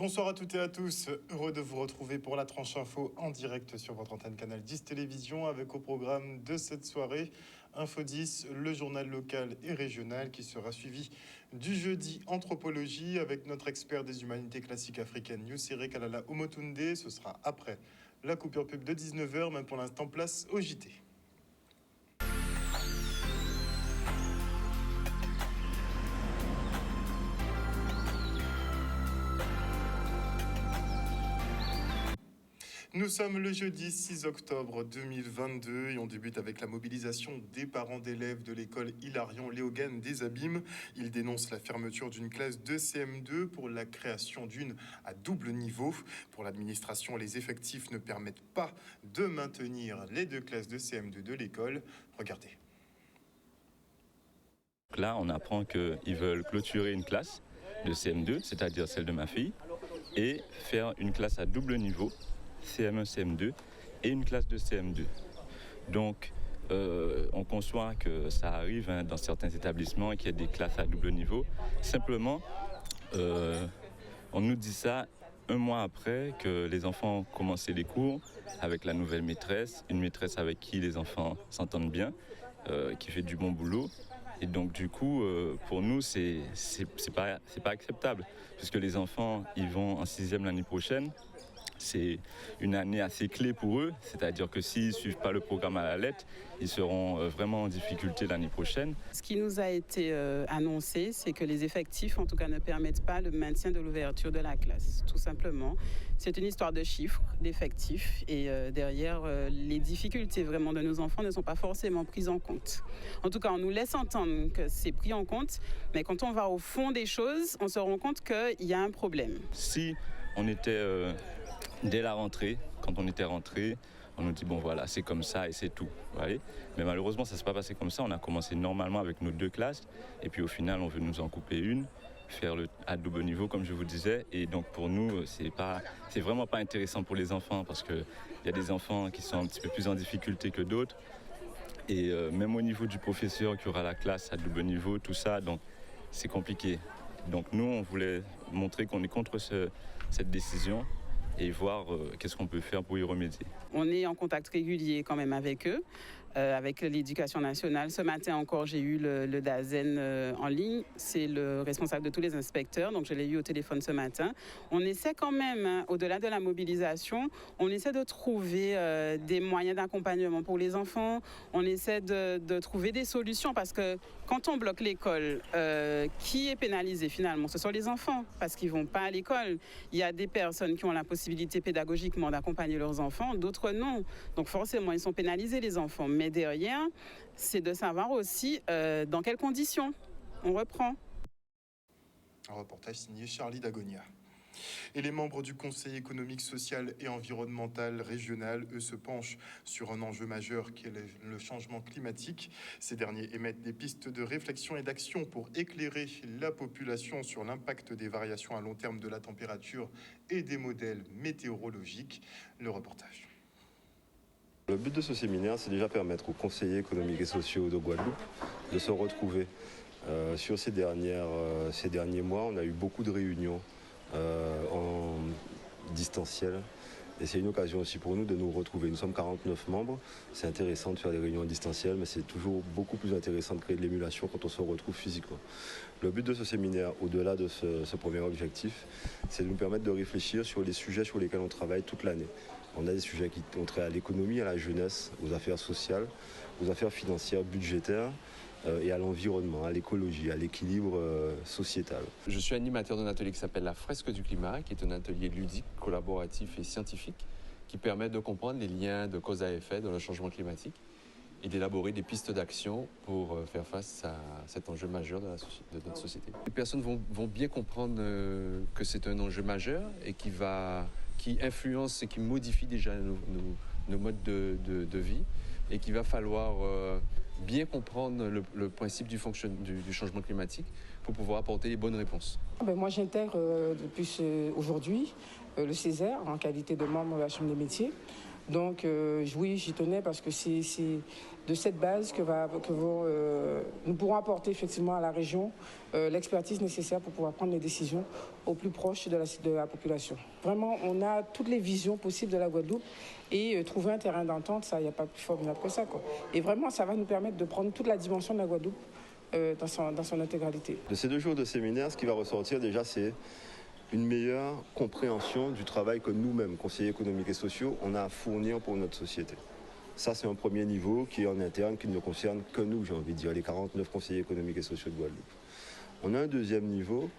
Bonsoir à toutes et à tous, heureux de vous retrouver pour la tranche info en direct sur votre antenne Canal 10 Télévision avec au programme de cette soirée Info 10, le journal local et régional qui sera suivi du jeudi anthropologie avec notre expert des humanités classiques africaines Youssere Kalala Omotunde. Ce sera après la coupure pub de 19h, mais pour l'instant place au JT. Nous sommes le jeudi 6 octobre 2022 et on débute avec la mobilisation des parents d'élèves de l'école Hilarion Léogane des Abîmes. Ils dénoncent la fermeture d'une classe de CM2 pour la création d'une à double niveau. Pour l'administration, les effectifs ne permettent pas de maintenir les deux classes de CM2 de l'école. Regardez. Là, on apprend qu'ils veulent clôturer une classe de CM2, c'est-à-dire celle de ma fille, et faire une classe à double niveau, CM1, CM2, et une classe de CM2. Donc, on conçoit que ça arrive dans certains établissements qu'il y ait des classes à double niveau. Simplement, on nous dit ça un mois après que les enfants ont commencé les cours avec la nouvelle maîtresse, une maîtresse avec qui les enfants s'entendent bien, qui fait du bon boulot. Et donc du coup, pour nous, c'est pas acceptable, puisque les enfants, ils vont en 6e l'année prochaine. C'est une année assez clé pour eux, c'est-à-dire que s'ils ne suivent pas le programme à la lettre, ils seront vraiment en difficulté l'année prochaine. Ce qui nous a été annoncé, c'est que les effectifs, en tout cas, ne permettent pas le maintien de l'ouverture de la classe, tout simplement. C'est une histoire de chiffres, d'effectifs, et derrière, les difficultés vraiment de nos enfants ne sont pas forcément prises en compte. En tout cas, on nous laisse entendre que c'est pris en compte, mais quand on va au fond des choses, on se rend compte qu'il y a un problème. Si on était... Dès la rentrée, quand on était rentré, on nous dit bon voilà, c'est comme ça et c'est tout. Voyez, mais malheureusement, ça ne s'est pas passé comme ça. On a commencé normalement avec nos deux classes et puis au final, on veut nous en couper une, faire le à double niveau comme je vous disais. Et donc pour nous, c'est vraiment pas intéressant pour les enfants parce qu'il y a des enfants qui sont un petit peu plus en difficulté que d'autres. Et même au niveau du professeur qui aura la classe à double niveau, tout ça, donc c'est compliqué. Donc nous, on voulait montrer qu'on est contre cette décision et voir qu'est-ce qu'on peut faire pour y remédier. On est en contact régulier quand même avec eux, avec l'éducation nationale. Ce matin encore, j'ai eu le DAZEN en ligne. C'est le responsable de tous les inspecteurs, donc je l'ai eu au téléphone ce matin. On essaie quand même, au-delà de la mobilisation, on essaie de trouver des moyens d'accompagnement pour les enfants. On essaie de trouver des solutions parce que quand on bloque l'école, qui est pénalisé finalement? Ce sont les enfants parce qu'ils ne vont pas à l'école. Il y a des personnes qui ont la possibilité pédagogiquement d'accompagner leurs enfants, d'autres non. Donc forcément, ils sont pénalisés les enfants. Mais derrière, c'est de savoir aussi dans quelles conditions on reprend. Un reportage signé Charlie Dagonia. Et les membres du Conseil économique, social et environnemental régional, eux, se penchent sur un enjeu majeur qui est le changement climatique. Ces derniers émettent des pistes de réflexion et d'action pour éclairer la population sur l'impact des variations à long terme de la température et des modèles météorologiques. Le reportage. Le but de ce séminaire, c'est déjà permettre aux conseillers économiques et sociaux de Guadeloupe de se retrouver. Sur ces derniers mois, on a eu beaucoup de réunions en distanciel. Et c'est une occasion aussi pour nous de nous retrouver. Nous sommes 49 membres. C'est intéressant de faire des réunions en distanciel, mais c'est toujours beaucoup plus intéressant de créer de l'émulation quand on se retrouve physiquement. Le but de ce séminaire, au-delà de ce premier objectif, c'est de nous permettre de réfléchir sur les sujets sur lesquels on travaille toute l'année. On a des sujets qui ont trait à l'économie, à la jeunesse, aux affaires sociales, aux affaires financières, budgétaires et à l'environnement, à l'écologie, à l'équilibre sociétal. Je suis animateur d'un atelier qui s'appelle La Fresque du Climat, qui est un atelier ludique, collaboratif et scientifique qui permet de comprendre les liens de cause à effet dans le changement climatique et d'élaborer des pistes d'action pour faire face à cet enjeu majeur de notre société. Les personnes vont bien comprendre que c'est un enjeu majeur et qui influence et qui modifie déjà nos modes de vie et qu'il va falloir bien comprendre le principe du changement climatique pour pouvoir apporter les bonnes réponses. Moi, j'intègre depuis aujourd'hui le Césaire en qualité de membre de la Chambre des métiers. Donc oui, j'y tenais parce que c'est de cette base nous pourrons apporter effectivement à la région l'expertise nécessaire pour pouvoir prendre les décisions au plus proche de la population. Vraiment, on a toutes les visions possibles de la Guadeloupe et trouver un terrain d'entente, ça, il n'y a pas plus formidable que ça, quoi. Et vraiment, ça va nous permettre de prendre toute la dimension de la Guadeloupe dans son intégralité. De ces 2 jours de séminaire, ce qui va ressortir déjà, c'est une meilleure compréhension du travail que nous-mêmes, conseillers économiques et sociaux, on a à fournir pour notre société. Ça, c'est un premier niveau qui est en interne, qui ne concerne que nous, j'ai envie de dire, les 49 conseillers économiques et sociaux de Guadeloupe. On a un deuxième niveau,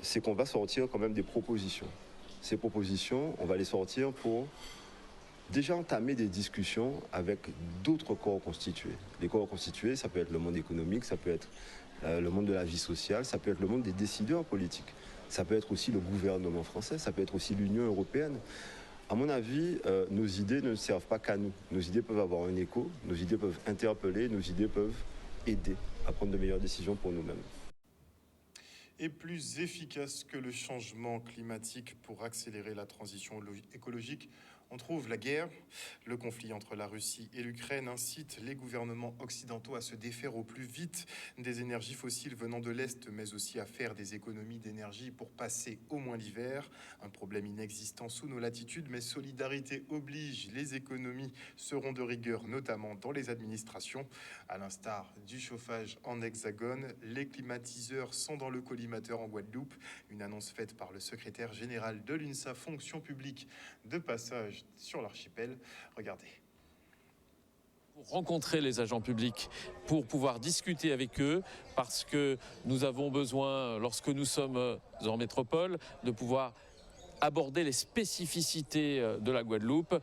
c'est qu'on va sortir quand même des propositions. Ces propositions, on va les sortir pour déjà entamer des discussions avec d'autres corps constitués. Les corps constitués, ça peut être le monde économique, ça peut être le monde de la vie sociale, ça peut être le monde des décideurs politiques. Ça peut être aussi le gouvernement français, ça peut être aussi l'Union européenne. À mon avis, nos idées ne servent pas qu'à nous. Nos idées peuvent avoir un écho, nos idées peuvent interpeller, nos idées peuvent aider à prendre de meilleures décisions pour nous-mêmes. Et plus efficace que le changement climatique pour accélérer la transition écologique, on trouve la guerre. Le conflit entre la Russie et l'Ukraine incite les gouvernements occidentaux à se défaire au plus vite des énergies fossiles venant de l'Est, mais aussi à faire des économies d'énergie pour passer au moins l'hiver. Un problème inexistant sous nos latitudes, mais solidarité oblige. Les économies seront de rigueur, notamment dans les administrations. À l'instar du chauffage en hexagone, les climatiseurs sont dans le collimateur en Guadeloupe. Une annonce faite par le secrétaire général de l'UNSA Fonction publique de passage sur l'archipel. Regardez. Pour rencontrer les agents publics, pour pouvoir discuter avec eux, parce que nous avons besoin, lorsque nous sommes en métropole, de pouvoir aborder les spécificités de la Guadeloupe,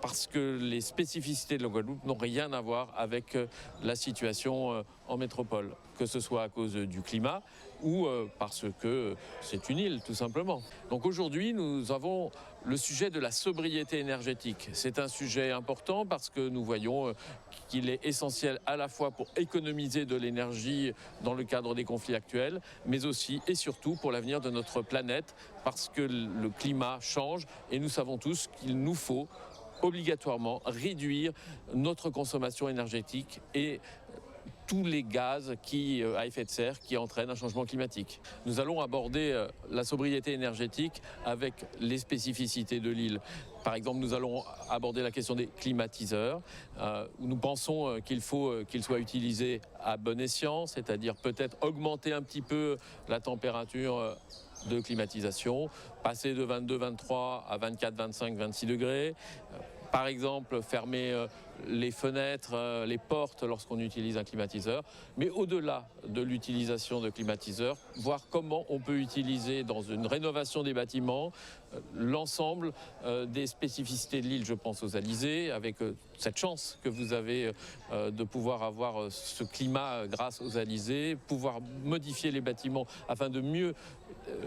parce que les spécificités de la Guadeloupe n'ont rien à voir avec la situation en métropole, que ce soit à cause du climat ou parce que c'est une île, tout simplement. Donc aujourd'hui, nous avons le sujet de la sobriété énergétique. C'est un sujet important parce que nous voyons qu'il est essentiel à la fois pour économiser de l'énergie dans le cadre des conflits actuels, mais aussi et surtout pour l'avenir de notre planète, parce que le climat change et nous savons tous qu'il nous faut obligatoirement réduire notre consommation énergétique et tous les gaz à effet de serre qui entraînent un changement climatique. Nous allons aborder la sobriété énergétique avec les spécificités de l'île. Par exemple, nous allons aborder la question des climatiseurs. Nous pensons qu'il faut qu'ils soient utilisés à bon escient, c'est-à-dire peut-être augmenter un petit peu la température de climatisation, passer de 22, 23 à 24, 25, 26 degrés. Par exemple, fermer les fenêtres, les portes lorsqu'on utilise un climatiseur. Mais au-delà de l'utilisation de climatiseurs, voir comment on peut utiliser dans une rénovation des bâtiments l'ensemble des spécificités de l'île. Je pense aux alizés, avec cette chance que vous avez de pouvoir avoir ce climat grâce aux alizés, pouvoir modifier les bâtiments afin de mieux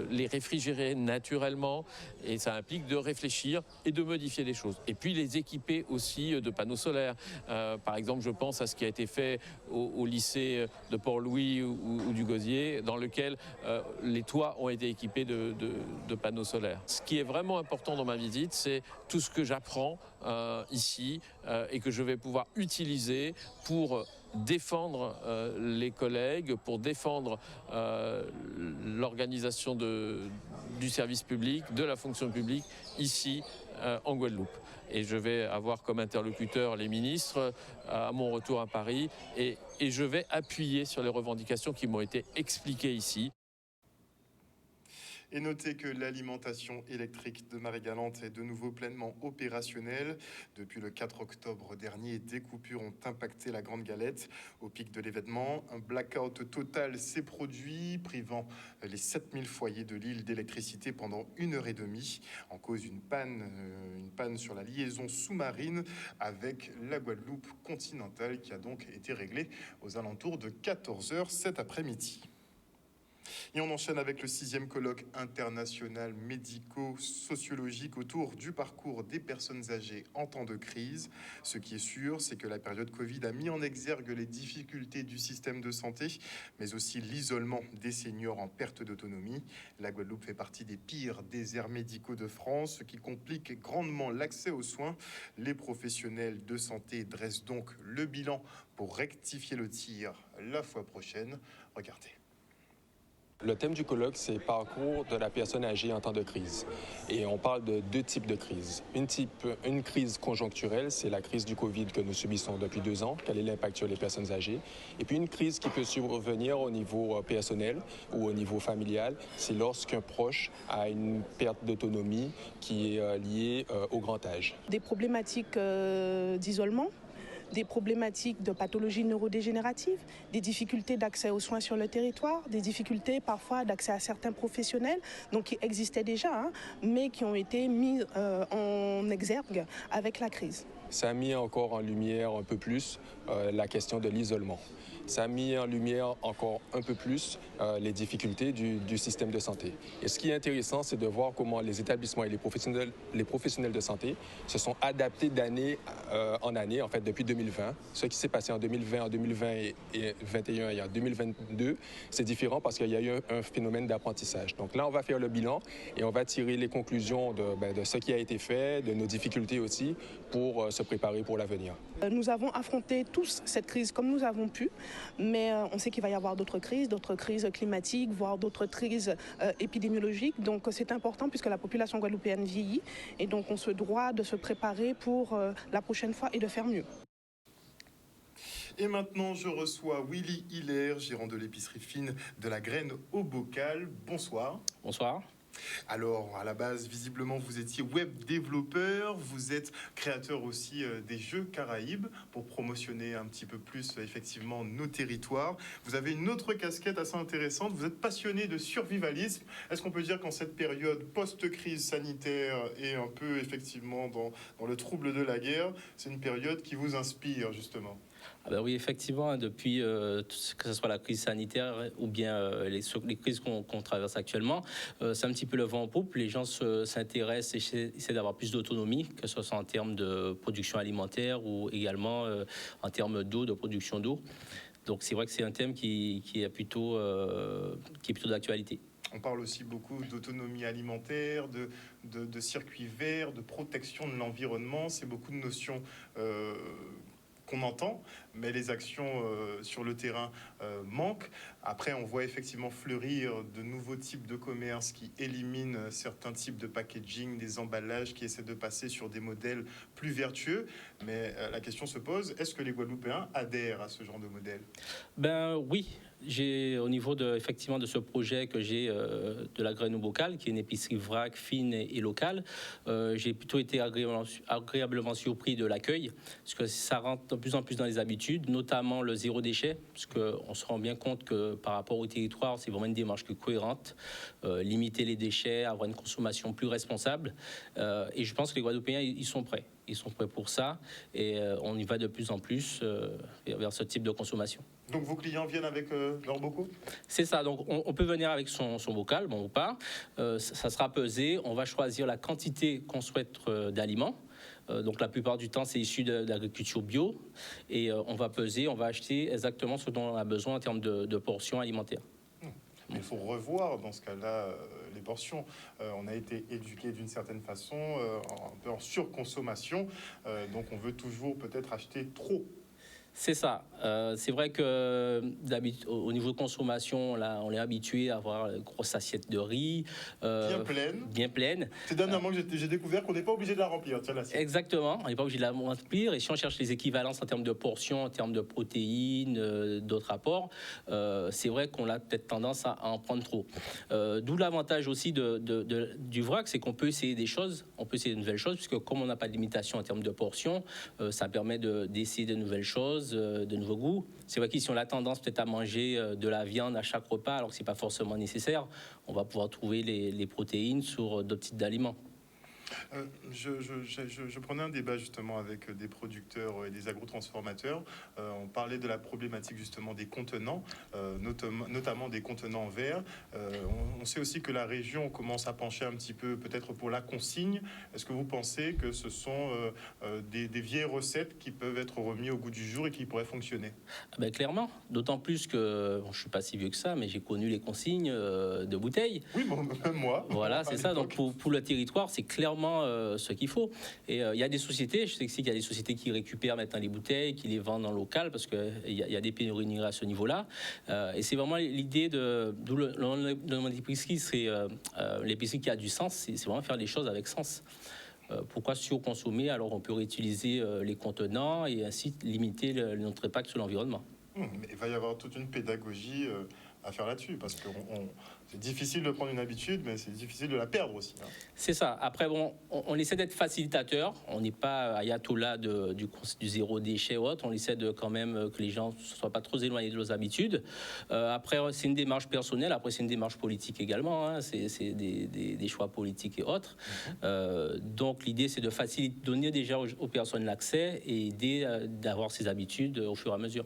les réfrigérer naturellement, et ça implique de réfléchir et de modifier les choses. Et puis les équiper aussi de panneaux solaires. Par exemple, je pense à ce qui a été fait au lycée de Port-Louis ou du Gosier, dans lequel les toits ont été équipés de panneaux solaires. Ce qui est vraiment important dans ma visite, c'est tout ce que j'apprends ici et que je vais pouvoir utiliser pour défendre les collègues, pour défendre l'organisation du service public, de la fonction publique ici en Guadeloupe. Et je vais avoir comme interlocuteur les ministres à mon retour à Paris et je vais appuyer sur les revendications qui m'ont été expliquées ici. Et notez que l'alimentation électrique de Marie-Galante est de nouveau pleinement opérationnelle. Depuis le 4 octobre dernier, des coupures ont impacté la Grande Galette. Au pic de l'événement, un blackout total s'est produit, privant les 7000 foyers de l'île d'électricité pendant 1h30. En cause une panne sur la liaison sous-marine avec la Guadeloupe continentale qui a donc été réglée aux alentours de 14h cet après-midi. Et on enchaîne avec le 6e colloque international médico-sociologique autour du parcours des personnes âgées en temps de crise. Ce qui est sûr, c'est que la période Covid a mis en exergue les difficultés du système de santé, mais aussi l'isolement des seniors en perte d'autonomie. La Guadeloupe fait partie des pires déserts médicaux de France, ce qui complique grandement l'accès aux soins. Les professionnels de santé dressent donc le bilan pour rectifier le tir la fois prochaine. Regardez. Le thème du colloque, c'est parcours de la personne âgée en temps de crise. Et on parle de 2 types de crises. Une crise conjoncturelle, c'est la crise du Covid que nous subissons depuis 2 ans. Quel est l'impact sur les personnes âgées? Et puis une crise qui peut survenir au niveau personnel ou au niveau familial, c'est lorsqu'un proche a une perte d'autonomie qui est liée au grand âge. Des problématiques d'isolement, des problématiques de pathologies neurodégénératives, des difficultés d'accès aux soins sur le territoire, des difficultés parfois d'accès à certains professionnels, donc qui existaient déjà, mais qui ont été mis en exergue avec la crise. Ça a mis encore en lumière un peu plus la question de l'isolement. Ça a mis en lumière encore un peu plus les difficultés du système de santé. Et ce qui est intéressant, c'est de voir comment les établissements et les professionnels de santé se sont adaptés d'année en année, en fait, depuis 2020. Ce qui s'est passé en 2020, en 2021 et en 2022, c'est différent parce qu'il y a eu un phénomène d'apprentissage. Donc là, on va faire le bilan et on va tirer les conclusions de ce qui a été fait, de nos difficultés aussi, pour se préparer pour l'avenir. Nous avons affronté tous cette crise comme nous avons pu, mais on sait qu'il va y avoir d'autres crises climatiques, voire d'autres crises épidémiologiques. Donc c'est important puisque la population guadeloupéenne vieillit et donc on se doit de se préparer pour la prochaine fois et de faire mieux. Et maintenant, je reçois Willy Hiller, gérant de l'épicerie fine de la Graine au Bocal. Bonsoir. Bonsoir. Alors, à la base, visiblement, vous étiez web développeur, vous êtes créateur aussi des jeux Caraïbes pour promotionner un petit peu plus, effectivement, nos territoires. Vous avez une autre casquette assez intéressante, vous êtes passionné de survivalisme. Est-ce qu'on peut dire qu'en cette période post-crise sanitaire et un peu, effectivement, dans le trouble de la guerre, c'est une période qui vous inspire, justement ? Ah ben oui, effectivement, depuis que ce soit la crise sanitaire ou bien les crises qu'on traverse actuellement, c'est un petit peu le vent en poupe. Les gens s'intéressent et essaient d'avoir plus d'autonomie, que ce soit en termes de production alimentaire ou également en termes d'eau, de production d'eau. Donc c'est vrai que c'est un thème qui est plutôt d'actualité. On parle aussi beaucoup d'autonomie alimentaire, de circuits verts, de protection de l'environnement. C'est beaucoup de notions qu'on entend, mais les actions sur le terrain manquent. Après, on voit effectivement fleurir de nouveaux types de commerces qui éliminent certains types de packaging, des emballages, qui essaient de passer sur des modèles plus vertueux. Mais la question se pose, est-ce que les Guadeloupéens adhèrent à ce genre de modèle ? Ben oui. Au niveau de ce projet que j'ai de la Graine au Bocal, qui est une épicerie vrac, fine et locale, j'ai plutôt été agréablement surpris de l'accueil, parce que ça rentre de plus en plus dans les habitudes, notamment le zéro déchet, parce qu'on se rend bien compte que par rapport au territoire, c'est vraiment une démarche qui est cohérente, limiter les déchets, avoir une consommation plus responsable, et je pense que les Guadeloupéens, ils sont prêts. Ils sont prêts pour ça et on y va de plus en plus vers ce type de consommation. Donc vos clients viennent avec leurs bocaux ? C'est ça, donc on peut venir avec son bocal, bon ou pas. Ça sera pesé, on va choisir la quantité qu'on souhaite d'aliments. Donc la plupart du temps, c'est issu d'agriculture bio. Et on va peser, on va acheter exactement ce dont on a besoin en termes de portions alimentaires. Il faut revoir dans ce cas-là les portions. On a été éduqué d'une certaine façon, un peu en surconsommation, donc on veut toujours peut-être acheter trop. C'est ça. C'est vrai que au niveau de consommation, là, on est habitué à avoir une grosse assiette de riz. Bien pleine. C'est dernièrement que j'ai découvert qu'on n'est pas obligé de la remplir. Tiens, l'assiette. Exactement, on n'est pas obligé de la remplir. Et si on cherche les équivalences en termes de portions, en termes de protéines, d'autres apports, c'est vrai qu'on a peut-être tendance à en prendre trop. D'où l'avantage aussi du vrac, c'est qu'on peut essayer des choses, on peut essayer de nouvelles choses, puisque comme on n'a pas de limitation en termes de portions, ça permet d'essayer de nouvelles choses, de nouveaux goûts. C'est vrai qu'ici on a tendance peut-être à manger de la viande à chaque repas alors que c'est pas forcément nécessaire. On va pouvoir trouver les protéines sur d'autres types d'aliments. Je prenais un débat justement avec des producteurs et des agrotransformateurs. On parlait de la problématique justement des contenants, notamment des contenants en verre. On sait aussi que la région commence à pencher un petit peu peut-être pour la consigne. Est-ce que vous pensez que ce sont des vieilles recettes qui peuvent être remises au goût du jour et qui pourraient fonctionner? Ben, clairement, d'autant plus que bon, je ne suis pas si vieux que ça, mais j'ai connu les consignes de bouteilles. Oui, bon, même moi. Voilà, c'est ça. Donc pour le territoire, c'est clairement ce qu'il faut. Et il y a des sociétés, je sais qu'il y a des sociétés qui récupèrent maintenant les bouteilles, qui les vendent en local, parce qu'il y a des pénuries à ce niveau-là. Et c'est vraiment l'idée d'où le nom d'épicerie, c'est l'épicerie qui a du sens, c'est vraiment faire les choses avec sens. Pourquoi surconsommer alors on peut réutiliser les contenants et ainsi limiter notre impact sur l'environnement. Mais il va y avoir toute une pédagogie à faire là-dessus, parce que c'est difficile de prendre une habitude, mais c'est difficile de la perdre aussi. Hein. C'est ça. Après, bon, on essaie d'être facilitateur. On n'est pas ayatollah du zéro déchet ou autre. On essaie de quand même que les gens ne soient pas trop éloignés de leurs habitudes. Après, c'est une démarche personnelle. Après, c'est une démarche politique également. Hein. C'est des choix politiques et autres. Donc, l'idée, c'est de faciliter, donner déjà aux personnes l'accès et aider d'avoir ces habitudes au fur et à mesure.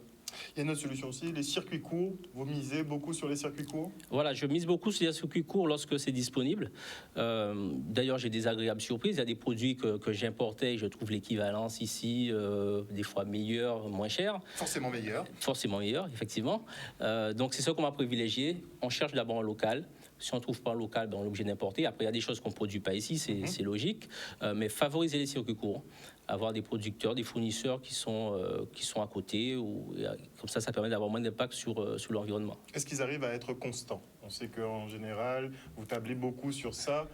Il y a une autre solution aussi, les circuits courts. Vous misez beaucoup sur les circuits courts? Voilà, je mise beaucoup sur les circuits courts lorsque c'est disponible. D'ailleurs, j'ai des agréables surprises. Il y a des produits que j'importais et je trouve l'équivalence ici, des fois meilleure, moins cher. Forcément meilleur. Forcément meilleur, effectivement. Donc, c'est ça qu'on va privilégier. On cherche d'abord en local. Si on ne trouve pas en local, ben on est obligé d'importer. Après, il y a des choses qu'on ne produit pas ici, c'est logique. Mais favoriser les circuits courts, avoir des producteurs, des fournisseurs qui sont à côté. Comme ça permet d'avoir moins d'impact sur l'environnement. Est-ce qu'ils arrivent à être constants? On sait qu'en général, vous tablez beaucoup sur ça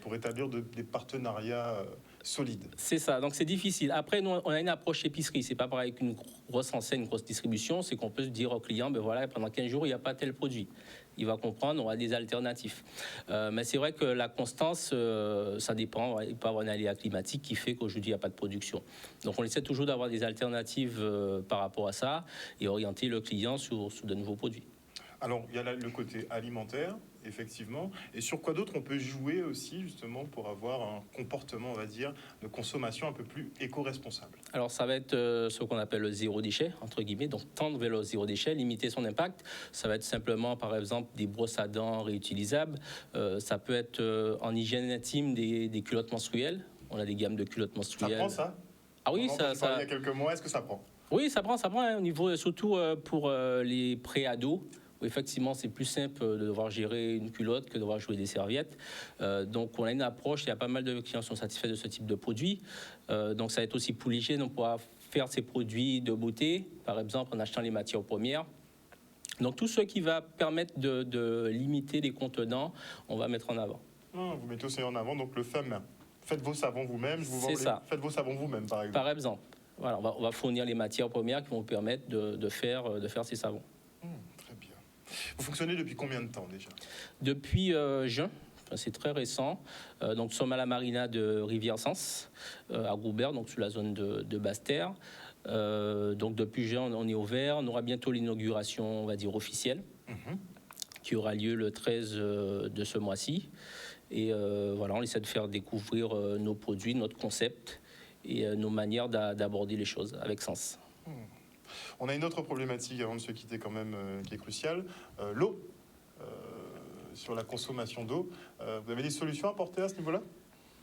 pour établir des partenariats solides. C'est ça, donc c'est difficile. Après, nous, on a une approche épicerie. C'est pas pareil qu'une grosse enseigne, une grosse distribution. C'est qu'on peut se dire au client, ben voilà, pendant 15 jours, il n'y a pas tel produit. Il va comprendre, on a des alternatives. Mais c'est vrai que la constance, ça dépend. Il peut y avoir un aléa climatique qui fait qu'aujourd'hui, il n'y a pas de production. Donc, on essaie toujours d'avoir des alternatives par rapport à ça et orienter le client sur de nouveaux produits. Alors, il y a là le côté alimentaire, effectivement. Et sur quoi d'autre on peut jouer aussi, justement, pour avoir un comportement, on va dire, de consommation un peu plus éco-responsable? Alors, ça va être ce qu'on appelle le zéro déchet, entre guillemets. Donc, tendre vers le zéro déchet, limiter son impact. Ça va être simplement, par exemple, des brosses à dents réutilisables. Ça peut être en hygiène intime des culottes menstruelles. On a des gammes de culottes menstruelles. Ça prend, ça? Ah oui, ça... Il y a quelques mois, est-ce que ça prend? Oui, ça prend hein, au niveau, surtout pour les pré-ados. Effectivement, c'est plus simple de devoir gérer une culotte que de devoir jouer des serviettes. Donc, on a une approche. Il y a pas mal de clients qui sont satisfaits de ce type de produit. Donc, ça va être aussi pour l'hygiène. On pourra faire ces produits de beauté, par exemple, en achetant les matières premières. Donc, tout ce qui va permettre de limiter les contenants, on va mettre en avant. Vous mettez aussi en avant donc le fait main. Faites vos savons vous-même. C'est ça. Faites vos savons vous-même, par exemple. Par exemple. Voilà, on va fournir les matières premières qui vont permettre de faire ces savons. Très bien. Vous fonctionnez depuis combien de temps déjà? Depuis juin, c'est très récent. Donc, nous sommes à la marina de Rivière-Sens, à Goubert, donc sur la zone de Basse-Terre. Donc, depuis juin, on est ouvert. On aura bientôt l'inauguration, on va dire, officielle, qui aura lieu le 13 de ce mois-ci. Et voilà, on essaie de faire découvrir nos produits, notre concept et nos manières d'aborder les choses avec sens. On a une autre problématique avant de se quitter quand même qui est cruciale, l'eau, sur la consommation d'eau. Vous avez des solutions à apporter à ce niveau-là?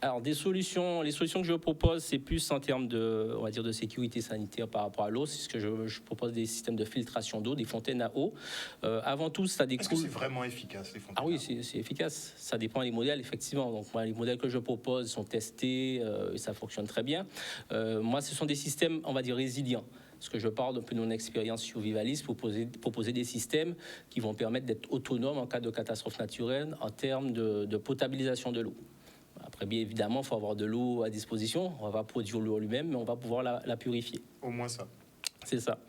Alors, les solutions que je propose, c'est plus en termes on va dire, de sécurité sanitaire par rapport à l'eau. C'est ce que je propose, des systèmes de filtration d'eau, des fontaines à eau. Avant tout, ça découle... Est-ce que c'est vraiment efficace, les fontaines? Ah oui, c'est efficace. Ça dépend des modèles, effectivement. Donc, moi, les modèles que je propose sont testés et ça fonctionne très bien. Moi, ce sont des systèmes, on va dire, résilients. Parce que je parle un peu de mon expérience survivaliste pour proposer des systèmes qui vont permettre d'être autonomes en cas de catastrophe naturelle en termes de potabilisation de l'eau. Après, bien évidemment, il faut avoir de l'eau à disposition. On ne va pas produire l'eau lui-même, mais on va pouvoir la purifier. Au moins ça. C'est ça.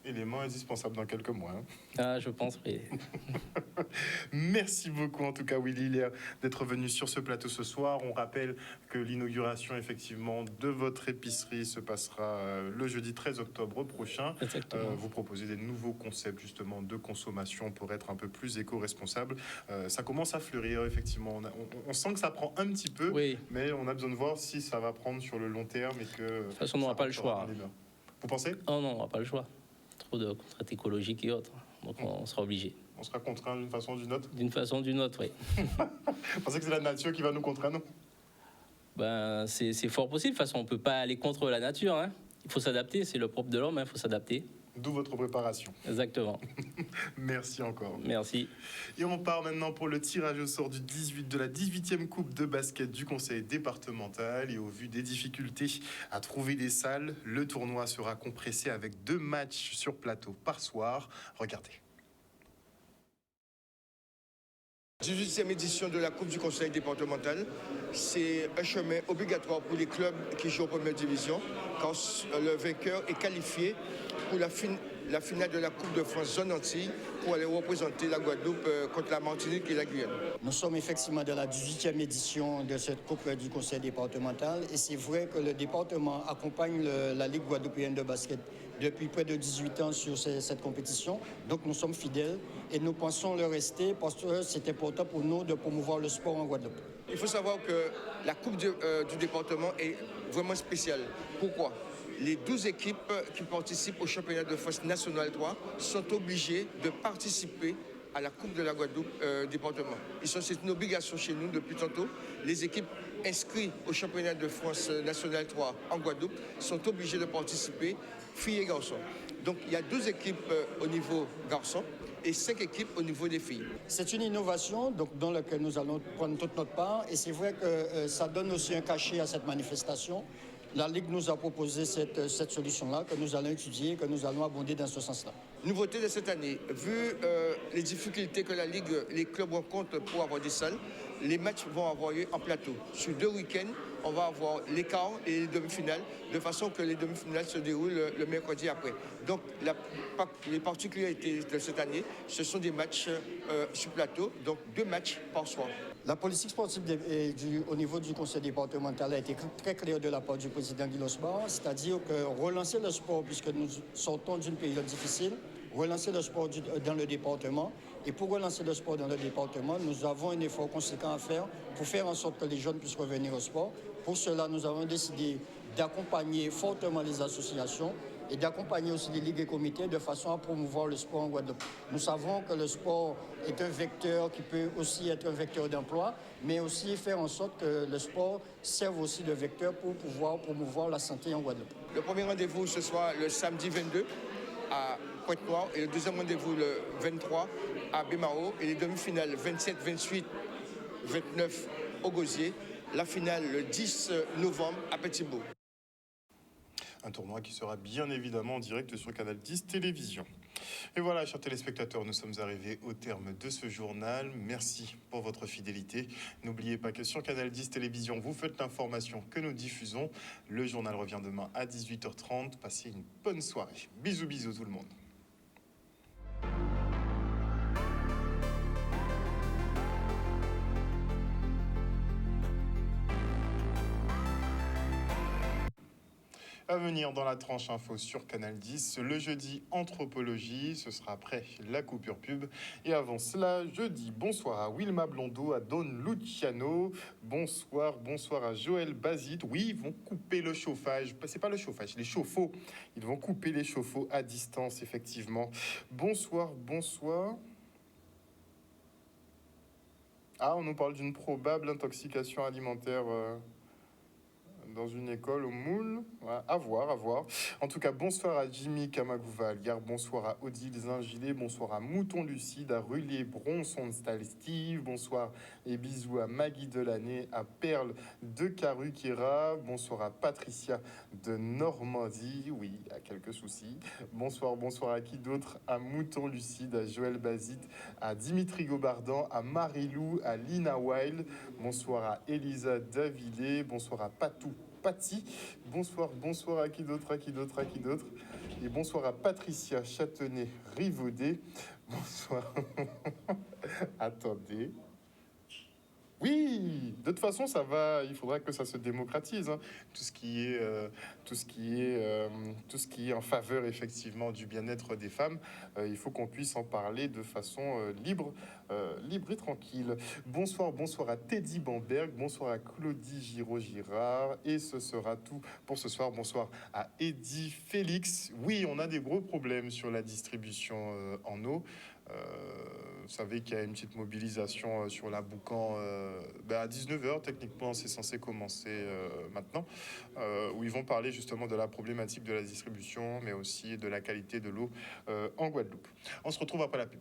élément indispensable dans quelques mois. Hein. Ah, je pense, oui. Merci beaucoup en tout cas Willy Hilaire d'être venu sur ce plateau ce soir. On rappelle que l'inauguration effectivement de votre épicerie se passera le jeudi 13 octobre prochain. Vous proposez des nouveaux concepts justement de consommation pour être un peu plus éco-responsable. Ça commence à fleurir effectivement. On sent que ça prend un petit peu, mais on a besoin de voir si ça va prendre sur le long terme et que... De toute façon, on n'aura pas le choix. Vous pensez? Oh non, on n'aura pas le choix. Trop de contraintes écologiques et autres. Donc on sera obligé. On sera contraint d'une façon ou d'une autre? D'une façon ou d'une autre, oui. Vous pensez que c'est la nature qui va nous contraindre? Ben, c'est fort possible. De toute façon, on ne peut pas aller contre la nature. Hein. Il faut s'adapter. C'est le propre de l'homme. Il faut s'adapter. D'où votre préparation. Exactement. Merci encore. Merci. Et on part maintenant pour le tirage au sort de la 18e Coupe de basket du Conseil départemental. Et au vu des difficultés à trouver des salles, le tournoi sera compressé avec 2 matchs sur plateau par soir. Regardez. 18e édition de la Coupe du Conseil départemental, c'est un chemin obligatoire pour les clubs qui jouent en première division, quand le vainqueur est qualifié pour la finale de la Coupe de France Zone Antilles pour aller représenter la Guadeloupe contre la Martinique et la Guyane. Nous sommes effectivement dans la 18e édition de cette Coupe du Conseil départemental et c'est vrai que le département accompagne la Ligue guadeloupéenne de basket depuis près de 18 ans sur cette compétition. Donc nous sommes fidèles et nous pensons le rester parce que c'est important pour nous de promouvoir le sport en Guadeloupe. Il faut savoir que la Coupe du département est vraiment spéciale. Pourquoi ? Les 12 équipes qui participent au championnat de France national 3 sont obligées de participer à la Coupe de la Guadeloupe département. C'est une obligation chez nous depuis tantôt. Les équipes inscrites au championnat de France national 3 en Guadeloupe sont obligées de participer, filles et garçons. Donc il y a 12 équipes au niveau garçons et 5 équipes au niveau des filles. C'est une innovation donc, dans laquelle nous allons prendre toute notre part et c'est vrai que ça donne aussi un cachet à cette manifestation. La Ligue nous a proposé cette solution-là que nous allons étudier, que nous allons abonder dans ce sens-là. Nouveauté de cette année, vu les difficultés que la Ligue, les clubs rencontrent pour avoir des salles, les matchs vont avoir lieu en plateau. Sur 2 week-ends, on va avoir les quarts et les demi-finales, de façon que les demi-finales se déroulent le mercredi après. Donc les particularités de cette année, ce sont des matchs sur plateau, donc 2 matchs par soir. La politique sportive au niveau du conseil départemental a été très claire de la part du président Guy Losbar, c'est-à-dire que relancer le sport, puisque nous sortons d'une période difficile, relancer le sport dans le département. Et pour relancer le sport dans le département, nous avons un effort conséquent à faire pour faire en sorte que les jeunes puissent revenir au sport. Pour cela, nous avons décidé d'accompagner fortement les associations et d'accompagner aussi les ligues et comités de façon à promouvoir le sport en Guadeloupe. Nous savons que le sport est un vecteur qui peut aussi être un vecteur d'emploi, mais aussi faire en sorte que le sport serve aussi de vecteur pour pouvoir promouvoir la santé en Guadeloupe. Le premier rendez-vous, ce sera le samedi 22 à Pointe-Noire et le deuxième rendez-vous le 23 à Bémaro et les demi-finales 27, 28, 29 au Gosier. La finale le 10 novembre à Petit-Bourg. Un tournoi qui sera bien évidemment en direct sur Canal 10 Télévision. Et voilà, chers téléspectateurs, nous sommes arrivés au terme de ce journal. Merci pour votre fidélité. N'oubliez pas que sur Canal 10 Télévision, vous faites l'information que nous diffusons. Le journal revient demain à 18h30. Passez une bonne soirée. Bisous, bisous tout le monde. À venir dans la tranche info sur Canal 10, le jeudi anthropologie, ce sera après la coupure pub. Et avant cela, je dis bonsoir à Wilma Blondeau, à Don Luciano, bonsoir à Joël Bazit. Oui, ils vont couper le chauffage, c'est pas le chauffage, les chauffe-eau. Ils vont couper les chauffe-eau à distance, effectivement. Bonsoir. Ah, on nous parle d'une probable intoxication alimentaire... dans une école au Moule, ouais, à voir. En tout cas, bonsoir à Jimmy Kamagouva-Algar, bonsoir à Odile Zingilet, bonsoir à Mouton Lucide, à Rulé Bronson Style Steve, bonsoir et bisous à Maggie Delaney, à Perle de Karukira, bonsoir à Patricia de Normandie, oui, à quelques soucis, bonsoir à qui d'autre, à Mouton Lucide, à Joël Bazit, à Dimitri Gobardan, à Marilou, à Lina Wild, bonsoir à Elisa Davillé, bonsoir à Patou Patty. Bonsoir à qui d'autre. Et bonsoir à Patricia Châtenay-Rivaudet. Bonsoir. Attendez. Oui, de toute façon, ça va. Il faudra que ça se démocratise, hein. Tout ce qui est en faveur effectivement du bien-être des femmes. Il faut qu'on puisse en parler de façon libre et tranquille. Bonsoir à Teddy Bamberg. Bonsoir à Claudie Giraud-Girard. Et ce sera tout pour ce soir. Bonsoir à Eddy Félix. Oui, on a des gros problèmes sur la distribution en eau. Vous savez qu'il y a une petite mobilisation sur la Boucan à 19h, techniquement c'est censé commencer maintenant, où ils vont parler justement de la problématique de la distribution, mais aussi de la qualité de l'eau en Guadeloupe. On se retrouve après la pub.